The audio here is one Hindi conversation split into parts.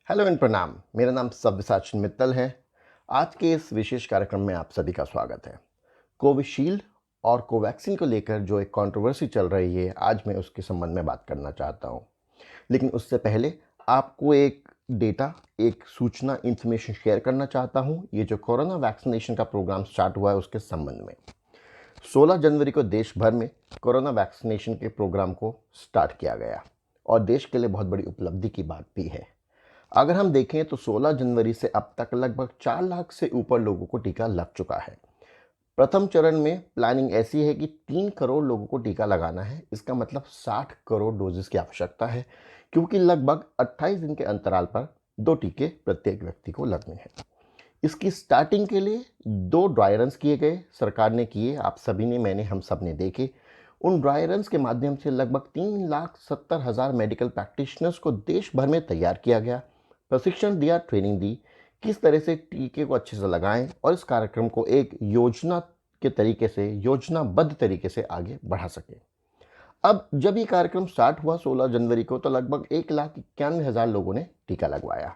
हेलो एंड प्रणाम। मेरा नाम सव्यसाची मित्तल है। आज के इस विशेष कार्यक्रम में आप सभी का स्वागत है। कोविशील्ड और कोवैक्सीन को लेकर जो एक कंट्रोवर्सी चल रही है, आज मैं उसके संबंध में बात करना चाहता हूं। लेकिन उससे पहले आपको एक डेटा, एक सूचना, इंफॉर्मेशन शेयर करना चाहता हूं। ये जो कोरोना वैक्सीनेशन का प्रोग्राम स्टार्ट हुआ है उसके संबंध में 16 जनवरी को देश भर में कोरोना वैक्सीनेशन के प्रोग्राम को स्टार्ट किया गया और देश के लिए बहुत बड़ी उपलब्धि की बात भी है। अगर हम देखें तो 16 जनवरी से अब तक लगभग 4 लाख से ऊपर लोगों को टीका लग चुका है। प्रथम चरण में प्लानिंग ऐसी है कि 3 करोड़ लोगों को टीका लगाना है। इसका मतलब 60 करोड़ डोजेस की आवश्यकता है, क्योंकि लगभग 28 दिन के अंतराल पर 2 टीके प्रत्येक व्यक्ति को लगने हैं। इसकी स्टार्टिंग के लिए 2 ड्राई रन्स किए गए, सरकार ने किए, आप सभी ने, मैंने, हम सब ने देखे। उन ड्राई रन्स के माध्यम से लगभग 3,70,000 मेडिकल प्रैक्टिशनर्स को देश भर में तैयार किया गया, प्रशिक्षण दिया, ट्रेनिंग दी, किस तरह से टीके को अच्छे से लगाएं और इस कार्यक्रम को एक योजना के तरीके से, योजनाबद्ध तरीके से आगे बढ़ा सके। अब जब ये कार्यक्रम स्टार्ट हुआ 16 जनवरी को, तो लगभग 1,91,000 लोगों ने टीका लगवाया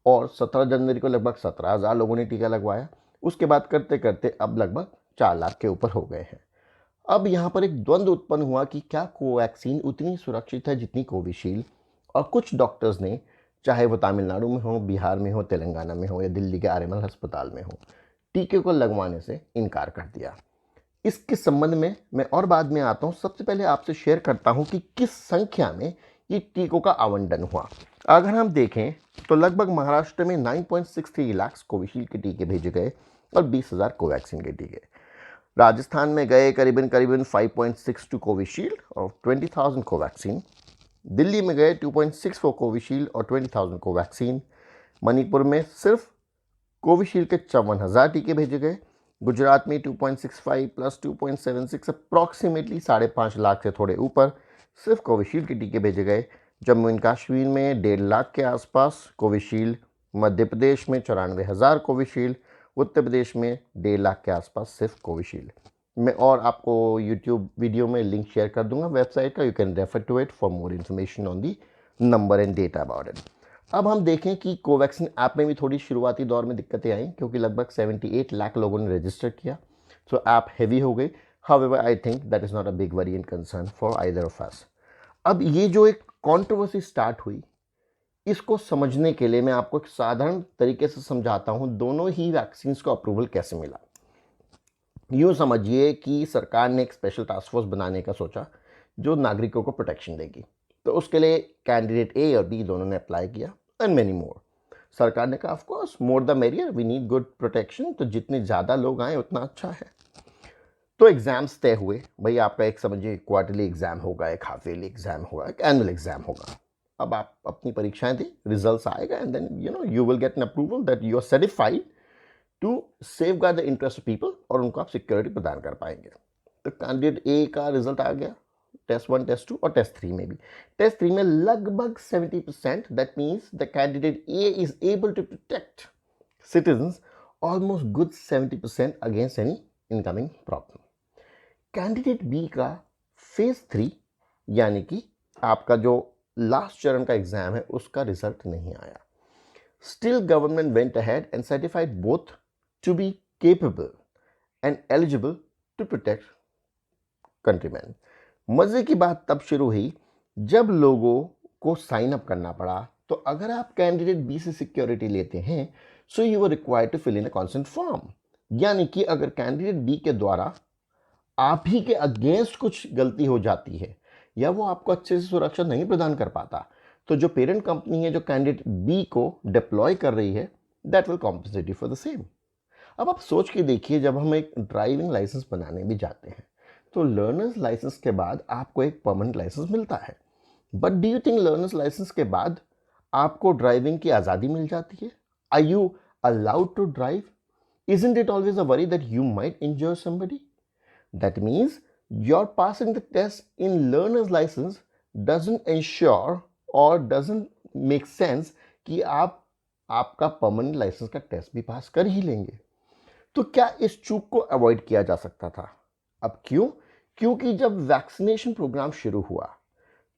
और 17 जनवरी को लगभग 17,000 लोगों ने टीका लगवाया। उसके बाद करते करते अब लगभग 4 लाख के ऊपर हो गए हैं। अब यहाँ पर एक द्वंद्व उत्पन्न हुआ कि क्या कोवैक्सीन उतनी सुरक्षित है जितनी कोविशील्ड, और कुछ डॉक्टर्स ने, चाहे वो तमिलनाडु में हो, बिहार में हो, तेलंगाना में हो या दिल्ली के आरएमएल अस्पताल में हो, टीके को लगवाने से इनकार कर दिया। इसके संबंध में मैं और बाद में आता हूँ। सबसे पहले आपसे शेयर करता हूँ कि किस संख्या में ये टीकों का आवंटन हुआ। अगर हम देखें तो लगभग महाराष्ट्र में 9.63 लाख कोविशील्ड के टीके भेजे गए और 20,000 कोवैक्सीन के टीके। राजस्थान में गए करीबन 5.62 कोविशील्ड और 20,000 कोवैक्सीन। दिल्ली में गए 2.64 कोविशील्ड और 20,000 कोवैक्सीन। मणिपुर में सिर्फ कोविशील्ड के 54,000 टीके भेजे गए। गुजरात में 2.65 प्लस 2.76 अप्रॉक्सीमेटली 5.5 लाख से थोड़े ऊपर सिर्फ कोविशील्ड के टीके भेजे गए। जम्मू एंड कश्मीर में 1.5 लाख के आसपास कोविशील्ड। मध्य प्रदेश में 94,000 कोविशील्ड। उत्तर प्रदेश में 1.5 लाख के आसपास सिर्फ कोविशील्ड। मैं और आपको यूट्यूब वीडियो में लिंक शेयर कर दूंगा वेबसाइट का, you can refer to it for more information on the number and data about it. अब हम देखें कि कोवैक्सीन ऐप में भी थोड़ी शुरुआती दौर में दिक्कतें आई, क्योंकि लगभग 78 लाख लोगों ने रजिस्टर किया, सो ऐप हैवी हो गई। However I think that is not a big worry and concern for either of us. अब ये जो एक कंट्रोवर्सी स्टार्ट हुई, इसको समझने के लिए मैं आपको एक साधारण तरीके से समझाता हूँ दोनों ही वैक्सीन को अप्रूवल कैसे मिला। यूँ समझिए कि सरकार ने एक स्पेशल टास्क फोर्स बनाने का सोचा जो नागरिकों को प्रोटेक्शन देगी। तो उसके लिए कैंडिडेट ए और बी दोनों ने अप्लाई किया एंड मेनी मोर। सरकार ने कहा of course more the merrier, we need good protection, तो जितने ज़्यादा लोग आए उतना अच्छा है। तो एग्जाम्स तय हुए। भाई आपका एक समझिए क्वार्टरली एग्जाम होगा, एक हाफ ईयरली एग्जाम होगा, एक एनुअल एग्जाम होगा। अब आप अपनी परीक्षाएं दें, रिजल्ट्स आएगा and then you will get an approval that you are certified to safeguard the interest of people, और उनको आप सिक्योरिटी प्रदान कर पाएंगे। तो कैंडिडेट ए का रिजल्ट आ गया, टेस्ट 1, टेस्ट 2 और टेस्ट 3 में भी। टेस्ट 3 में लगभग 70%, that means the candidate A is able to protect citizens almost good 70% against any incoming problem. Candidate B का फेज 3 यानी कि आपका जो लास्ट चरण का एग्जाम है उसका रिजल्ट नहीं आया। Still, government went ahead and certified both to be capable and eligible to protect countrymen. मजे की बात तब शुरू हुई जब लोगों को साइन अप करना पड़ा। तो अगर आप कैंडिडेट बी से सिक्योरिटी लेते हैं, so you were required to fill in a consent form. यानी कि अगर कैंडिडेट बी के द्वारा आप ही के अगेंस्ट कुछ गलती हो जाती है या वो आपको अच्छे से सुरक्षा नहीं प्रदान कर पाता, तो जो पेरेंट कंपनी है जो कैंडिडेट बी को डिप्लॉय कर रही है, that will compensate you for the same. अब आप सोच के देखिए, जब हम एक ड्राइविंग लाइसेंस बनाने भी जाते हैं तो लर्नर्स लाइसेंस के बाद आपको एक परमानेंट लाइसेंस मिलता है। But do you think learners licence के बाद आपको ड्राइविंग की आज़ादी मिल जाती है? Are you allowed to drive? Isn't it always a worry that you might injure somebody? That means your passing the test in learner's license doesn't ensure or doesn't make sense कि आप आपका परमानेंट लाइसेंस का टेस्ट भी पास कर ही लेंगे। तो क्या इस चूक को अवॉइड किया जा सकता था? अब क्यों? क्योंकि जब वैक्सीनेशन प्रोग्राम शुरू हुआ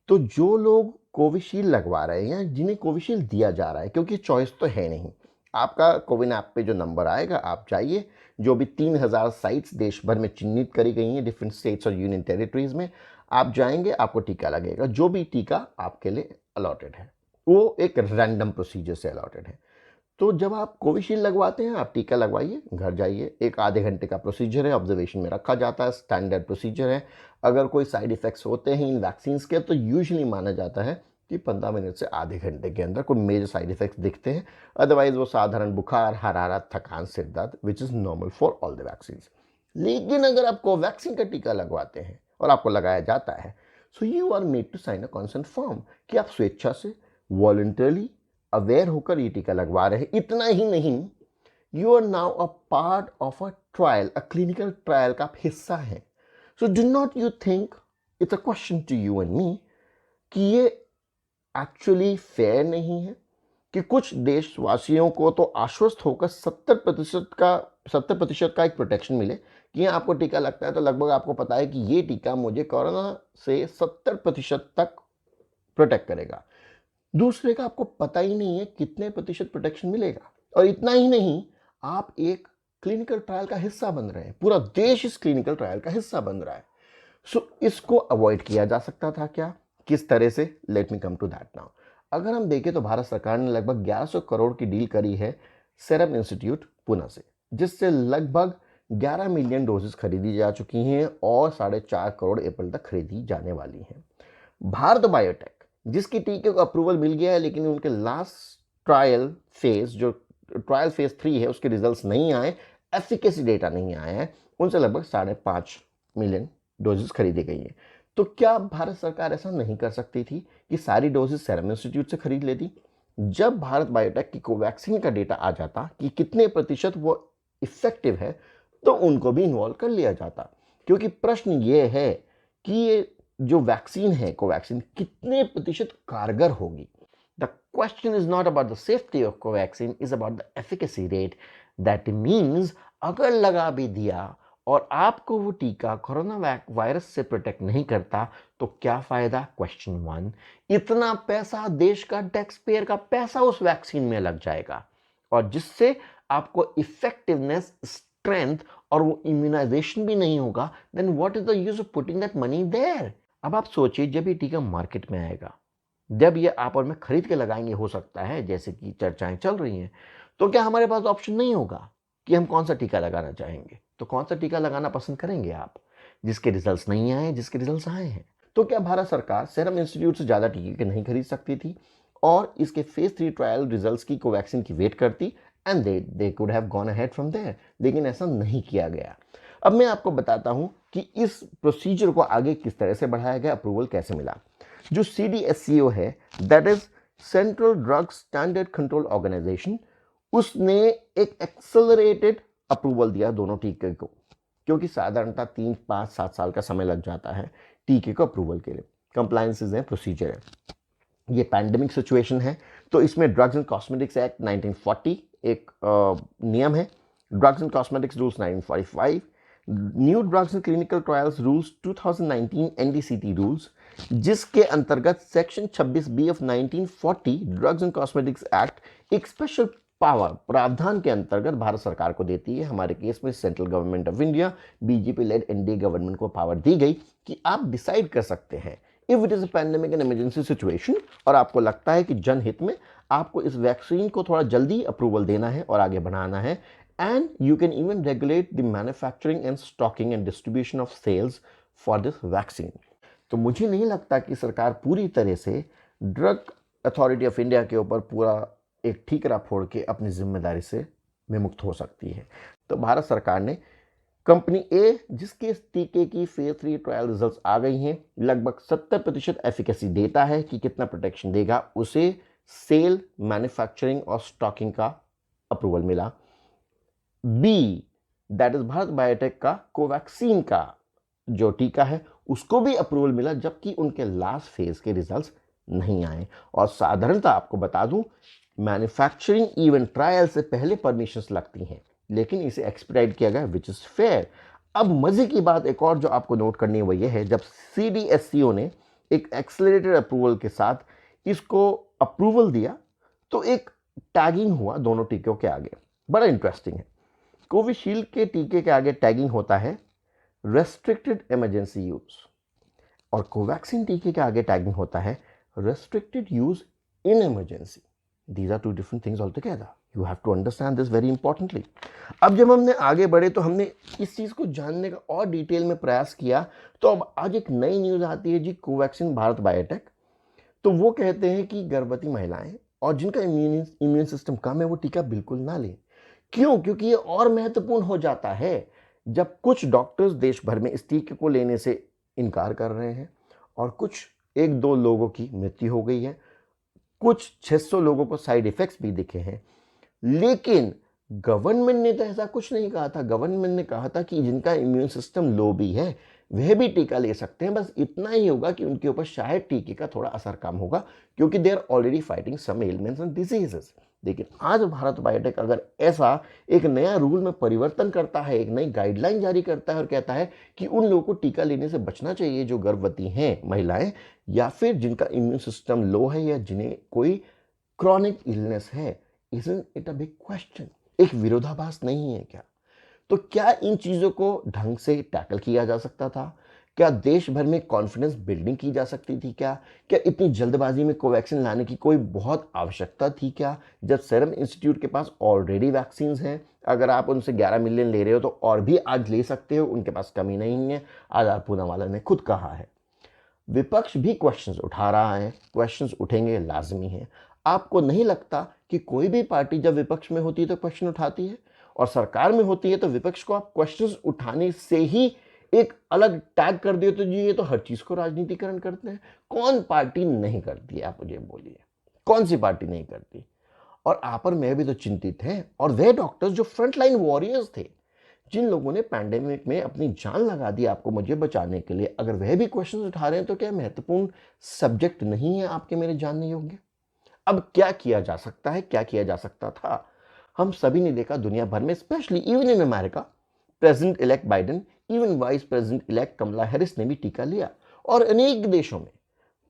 तो जो लोग कोविशील्ड लगवा रहे हैं या जिन्हें कोविशील्ड दिया जा रहा है, क्योंकि चॉइस तो है नहीं। आपका कोविन ऐप पे जो नंबर आएगा, आप जाइए, जो भी 3000 साइट्स देश भर में चिन्हित करी गई हैं डिफरेंट स्टेट्स और यूनियन टेरिटरीज में, आप जाएंगे, आपको टीका लगेगा। जो भी टीका आपके लिए अलॉटेड है वो एक रैंडम प्रोसीजर से अलॉटेड है। तो जब आप कोविशील्ड लगवाते हैं, आप टीका लगवाइए, घर जाइए, एक आधे घंटे का प्रोसीजर है, ऑब्जर्वेशन में रखा जाता है, स्टैंडर्ड प्रोसीजर है। अगर कोई साइड इफेक्ट्स होते हैं इन वैक्सीन्स के तो यूजुअली माना जाता है कि 15 मिनट से आधे घंटे के अंदर कोई मेजर साइड इफेक्ट्स दिखते हैं। अदरवाइज वो साधारण बुखार, हरारत, थकान, सिर दर्द which is normal for all the vaccines. लेकिन अगर आप कोवैक्सीन का टीका लगवाते हैं और आपको लगाया जाता है, so you are made to sign a consent form कि आप स्वेच्छा से, वॉलंटरली, अवेयर होकर ये टीका लगवा रहे हैं। इतना ही नहीं, you are now a part of a trial, a clinical trial का आप हिस्सा हैं। So do not you think, it's a question to you and me, कि ये एक्चुअली फेयर नहीं है कि कुछ देशवासियों को तो आश्वस्त होकर 70% का एक प्रोटेक्शन मिले कि आपको टीका लगता है तो लगभग आपको पता है कि ये टीका मुझे कोरोना से 70% तक प्रोटेक्ट करेगा। दूसरे का आपको पता ही नहीं है कितने प्रतिशत प्रोटेक्शन मिलेगा। और इतना ही नहीं, आप एक क्लिनिकल ट्रायल का हिस्सा बन रहे हैं, पूरा देश इस क्लिनिकल ट्रायल का हिस्सा बन रहा है। सो इसको अवॉइड किया जा सकता था क्या? किस तरह से? Let me come to that now. अगर हम देखें तो भारत सरकार ने लगभग 1100 करोड़ की डील करी है सेरम इंस्टीट्यूट पुणे से, जिससे लगभग 11 मिलियन डोजेस खरीदी जा चुकी हैं और 4.5 करोड़ अप्रैल तक खरीदी जाने वाली हैं। भारत बायोटेक, जिसकी टीके को अप्रूवल मिल गया है लेकिन उनके लास्ट ट्रायल फेज, जो ट्रायल फेज 3 है, उसके रिजल्ट्स नहीं आए, एफिकेसी डेटा नहीं आया है, उनसे लगभग 5.5 मिलियन डोजेस खरीदी गई हैं। तो क्या भारत सरकार ऐसा नहीं कर सकती थी कि सारी डोजेस सेरम इंस्टीट्यूट से खरीद लेती? जब भारत बायोटेक की कोवैक्सीन का डेटा आ जाता कि कितने प्रतिशत वो इफेक्टिव है, तो उनको भी इन्वॉल्व कर लिया जाता। क्योंकि प्रश्न ये है कि ये जो वैक्सीन है कोवैक्सीन कितने प्रतिशत कारगर होगी। The question is not about the safety of Covaxin, is about the efficacy rate. That means अगर लगा भी दिया और आपको वो टीका कोरोना वायरस से प्रोटेक्ट नहीं करता तो क्या फायदा? क्वेश्चन 1। इतना पैसा, देश का टैक्स पेयर का पैसा उस वैक्सीन में लग जाएगा और जिससे आपको इफेक्टिवनेस, स्ट्रेंथ और वो इम्यूनाइजेशन भी नहीं होगा। Then what is the use of putting that money there? अब आप सोचिए, जब ये टीका मार्केट में आएगा, जब ये आप और मैं खरीद के लगाएंगे, हो सकता है जैसे कि चर्चाएं चल रही हैं, तो क्या हमारे पास ऑप्शन नहीं होगा कि हम कौन सा टीका लगाना चाहेंगे? तो कौन सा टीका लगाना पसंद करेंगे आप? जिसके रिजल्ट्स नहीं आए, जिसके रिजल्ट्स आए हैं। तो क्या भारत सरकार सेरम इंस्टीट्यूट से ज़्यादा टीके नहीं खरीद सकती थी और इसके फेज 3 ट्रायल रिजल्ट्स की कोवैक्सीन की वेट करती and they could have gone ahead from there? लेकिन ऐसा नहीं किया गया। अब मैं आपको बताता हूं कि इस प्रोसीजर को आगे किस तरह से बढ़ाया गया, अप्रूवल कैसे मिला। जो CDSCO है, that is central drug standard control organisation, उसने एक एक्सेलरेटेड अप्रूवल दिया दोनों टीके को, क्योंकि साधारणतः 3, 5, 7 साल का समय लग जाता है टीके को अप्रूवल के लिए। कंप्लायंसेस हैं, प्रोसीजर है। ये पैंडेमिक सिचुएशन है तो इसमें ड्रग्स एंड कॉस्मेटिक्स एक्ट 1940 एक नियम है, drugs and cosmetics rules 1945, new drugs and clinical trials rules 2019 NDCT rules, जिसके अंतर्गत section 26B of 1940 drugs and cosmetics act एक स्पेशल पावर प्रावधान के अंतर्गत भारत सरकार को देती है। हमारे केस में central government of India, BJP lead NDA government को पावर दी गई कि आप डिसाइड कर सकते हैं if it is a pandemic and emergency situation और आपको लगता है कि जनहित में आपको इस वैक्सीन को थोड़ा जल्दी अप्रूवल देना है और आगे बढ़ाना है, and you can even regulate the manufacturing and stocking and distribution of sales for this vaccine. तो मुझे नहीं लगता कि सरकार पूरी तरह से ड्रग अथॉरिटी ऑफ इंडिया के ऊपर पूरा एक ठीकरा फोड़ के अपनी जिम्मेदारी से विमुक्त हो सकती है। तो भारत सरकार ने कंपनी ए, जिसके टीके की फेज 3 ट्रायल रिजल्ट्स आ गई हैं, लगभग 70% एफिकेसी डेटा है कि कितना प्रोटेक्शन देगा, उसे सेल, मैन्युफैक्चरिंग और स्टॉकिंग का अप्रूवल मिला। B, that is Bharat biotech का कोवैक्सीन का जो टीका है उसको भी अप्रूवल मिला, जबकि उनके लास्ट फेज के रिजल्ट्स नहीं आए। और साधारणतः आपको बता दूं, मैन्युफैक्चरिंग इवेंट ट्रायल से पहले परमिशंस लगती हैं, लेकिन इसे एक्सपेडाइट किया गया, विच इज फेयर। अब मजे की बात एक और जो आपको नोट करनी है वो ये है, जब CDSCO ने एक एक्सेलरेटेड अप्रूवल के साथ इसको अप्रूवल दिया तो एक टैगिंग हुआ दोनों टीकों के आगे, बड़ा इंटरेस्टिंग है। कोविशील्ड के टीके के आगे टैगिंग होता है रेस्ट्रिक्टेड इमरजेंसी यूज, और कोवैक्सीन टीके के आगे टैगिंग होता है restricted use in emergency. These are two different things altogether. You have to understand this very importantly. अब जब हमने आगे बढ़े तो हमने इस चीज़ को जानने का और डिटेल में प्रयास किया, तो अब आज एक नई न्यूज़ आती है जी, कोवैक्सीन भारत बायोटेक। तो वो कहते हैं कि गर्भवती महिलाएं और जिनका इम्यून सिस्टम कम है वो टीका बिल्कुल ना लें। क्यों? क्योंकि ये और महत्वपूर्ण हो जाता है जब कुछ डॉक्टर्स देश भर में इस टीके को लेने से इनकार कर रहे हैं और कुछ 1-2 लोगों की मृत्यु हो गई है, कुछ 600 लोगों को साइड इफेक्ट्स भी दिखे हैं। लेकिन गवर्नमेंट ने तो ऐसा कुछ नहीं कहा था। गवर्नमेंट ने कहा था कि जिनका इम्यून सिस्टम लो भी है वह भी टीका ले सकते हैं, बस इतना ही होगा कि उनके ऊपर शायद टीके का थोड़ा असर कम होगा क्योंकि they are already fighting some elements and diseases. लेकिन आज भारत बायोटेक अगर ऐसा एक नया रूल में परिवर्तन करता है, एक नई गाइडलाइन जारी करता है और कहता है कि उन लोगों को टीका लेने से बचना चाहिए जो गर्भवती हैं महिलाएं, या फिर जिनका इम्यून सिस्टम लो है, या जिन्हें कोई क्रॉनिक इलनेस है, isn't it a big question? एक विरोधाभास नहीं है क्या? तो क्या इन चीज़ों को ढंग से टैकल किया जा सकता था? क्या देश भर में कॉन्फिडेंस बिल्डिंग की जा सकती थी क्या? क्या इतनी जल्दबाजी में कोवैक्सीन लाने की कोई बहुत आवश्यकता थी क्या, जब सीरम इंस्टीट्यूट के पास ऑलरेडी वैक्सीन हैं? अगर आप उनसे 11 मिलियन ले रहे हो तो और भी आज ले सकते हो, उनके पास कमी नहीं है। आजाद पूनावाला ने खुद कहा है। विपक्ष भी क्वेश्चंस उठा रहा है, क्वेश्चंस उठेंगे, लाजमी है। आपको नहीं लगता कि कोई भी पार्टी जब विपक्ष में होती है तो क्वेश्चन उठाती है, और सरकार में होती है तो विपक्ष को आप क्वेश्चंस उठाने से ही एक अलग टैग कर दिए तो जी ये तो हर चीज को राजनीतिकरण करते हैं? कौन पार्टी नहीं करती है? आप मुझे बोलिए, कौन सी पार्टी नहीं करती? और आप और मैं भी तो चिंतित हैं, और वे डॉक्टर्स जो फ्रंटलाइन वॉरियर्स थे, जिन लोगों ने पैंडेमिक में अपनी जान लगा दी आपको मुझे बचाने के लिए, अगर वह भी क्वेश्चंस उठा रहे हैं तो क्या महत्वपूर्ण सब्जेक्ट नहीं है आपके मेरे जानने योग्य? अब क्या किया जा सकता है, क्या किया जा सकता था? हम सभी ने देखा दुनिया भर में, specially even in America, president elect Biden, even vice president elect Kamala Harris ने भी टीका लिया, और अनेक देशों में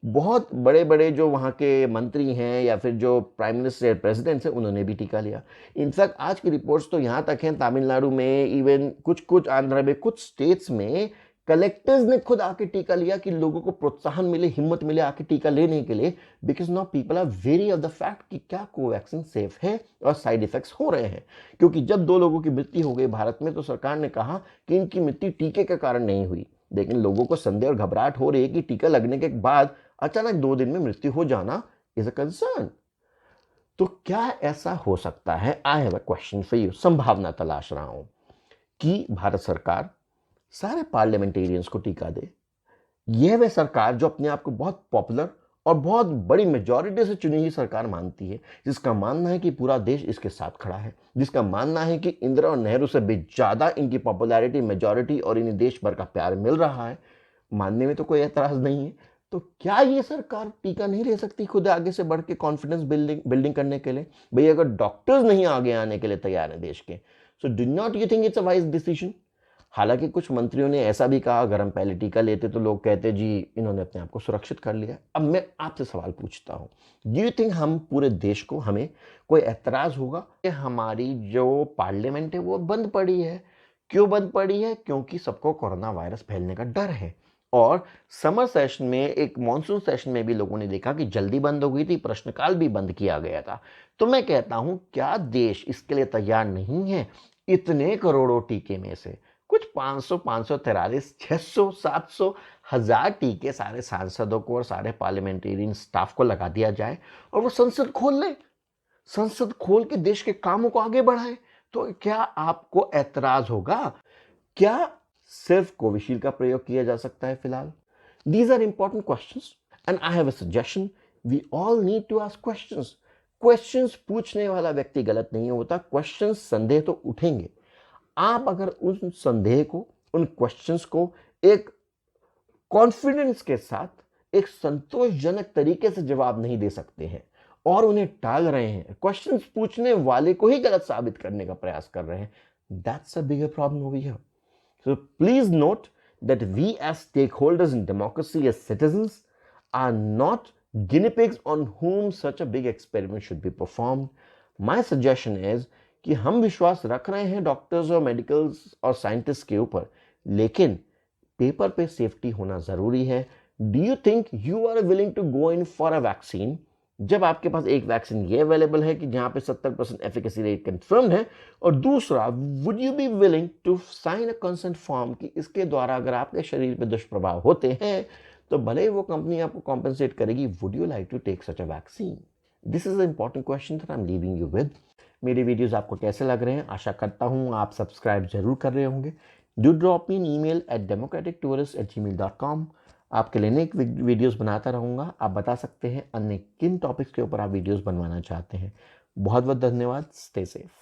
बहुत बड़े बड़े जो वहाँ के मंत्री हैं या फिर जो प्राइम मिनिस्टर प्रेसिडेंट्स हैं उन्होंने भी टीका लिया। इनफैक्ट आज की रिपोर्ट्स तो यहाँ तक हैं, तमिलनाडु में, इवन कुछ आंध्र में, कुछ स्टेट्स में कलेक्टर्स ने खुद आके टीका लिया कि लोगों को प्रोत्साहन मिले, हिम्मत मिले आके टीका लेने के लिए, because now people are very of the fact कि क्या कोवैक्सीन सेफ है और साइड इफेक्ट्स हो रहे हैं। क्योंकि जब 2 लोगों की मृत्यु हो गई भारत में तो सरकार ने कहा कि इनकी मृत्यु टीके के कारण नहीं हुई, लेकिन लोगों को संदेह और घबराहट हो रही है कि टीका लगने के बाद अचानक 2 दिन में मृत्यु हो जाना इज अ कंसर्न। तो क्या ऐसा हो सकता है? आई have a question for you. संभावना तलाश रहा हूं कि भारत सरकार सारे पार्लियामेंटेरियंस को टीका दे। यह वह सरकार जो अपने आप को बहुत पॉपुलर और बहुत बड़ी मेजॉरिटी से चुनी हुई सरकार मानती है, जिसका मानना है कि पूरा देश इसके साथ खड़ा है, जिसका मानना है कि इंदिरा और नेहरू से भी ज्यादा इनकी पॉपुलैरिटी, मेजॉरिटी और इन्हें देश भर का प्यार मिल रहा है, मानने में तो कोई एतराज नहीं है। तो क्या ये सरकार टीका नहीं ले सकती खुद आगे से बढ़ के कॉन्फिडेंस बिल्डिंग करने के लिए? भाई अगर डॉक्टर्स नहीं आगे आने के लिए तैयार है देश के, सो do not you think it's a wise decision? हालांकि कुछ मंत्रियों ने ऐसा भी कहा, अगर हम पहले टीका लेते तो लोग कहते जी इन्होंने अपने आप को सुरक्षित कर लिया। अब मैं आपसे सवाल पूछता हूं, डू यू थिंक हम पूरे देश को, हमें कोई एतराज होगा कि हमारी जो पार्लियामेंट है वो बंद पड़ी है? क्यों बंद पड़ी है? क्योंकि सबको कोरोना वायरस फैलने का डर है। और समर सेशन में, एक मॉनसून सेशन में भी लोगों ने देखा कि जल्दी बंद हो गई थी, प्रश्नकाल भी बंद किया गया था। तो मैं कहता हूं, क्या देश इसके लिए तैयार नहीं है? इतने करोड़ों टीके में से कुछ 500, 543, 600, 700, 1000 टीके सारे सांसदों को और सारे पार्लियामेंटेरियन स्टाफ को लगा दिया जाए और वो संसद खोल ले, संसद खोल के देश के कामों को आगे बढ़ाए, तो क्या आपको ऐतराज होगा? क्या सिर्फ कोविशील्ड का प्रयोग किया जा सकता है फिलहाल? These are important questions and I have a suggestion, we all need to ask questions. Questions पूछने वाला व्यक्ति गलत नहीं होता, क्वेश्चंस, संदेह तो उठेंगे। आप अगर उन संदेह को, उन क्वेश्चंस को एक कॉन्फिडेंस के साथ, एक संतोषजनक तरीके से जवाब नहीं दे सकते हैं और उन्हें टाल रहे हैं, क्वेश्चंस पूछने वाले को ही गलत साबित करने का प्रयास कर रहे हैं, that's a bigger problem over here. So please note that we as stakeholders in democracy, as citizens, are not guinea pigs on whom such a big experiment should be performed. My suggestion is कि हम विश्वास रख रहे हैं डॉक्टर्स और मेडिकल्स और साइंटिस्ट के ऊपर, लेकिन पेपर पे सेफ्टी होना जरूरी है. Do you think you are willing to go in for a vaccine? जब आपके पास एक वैक्सीन ये अवेलेबल है कि जहां पे 70% एफिकेसी रेट कंफर्म्ड है, और दूसरा, would you be willing to sign a consent form कि इसके द्वारा अगर आपके शरीर पे दुष्प्रभाव होते हैं तो भले ही वो कंपनी आपको कॉम्पेंसेट करेगी, would you like to take such a vaccine? This is a important question that I am leaving you with. मेरे वीडियोस आपको कैसे लग रहे हैं? आशा करता हूं आप सब्सक्राइब जरूर कर रहे होंगे. Do drop me an email at democratictourist@gmail.com. आपके लिए नेक वीडियोस बनाता रहूंगा. आप बता सकते हैं अन्य किन टॉपिक्स के ऊपर आप वीडियोस बनवाना चाहते हैं. बहुत बहुत धन्यवाद. Stay safe.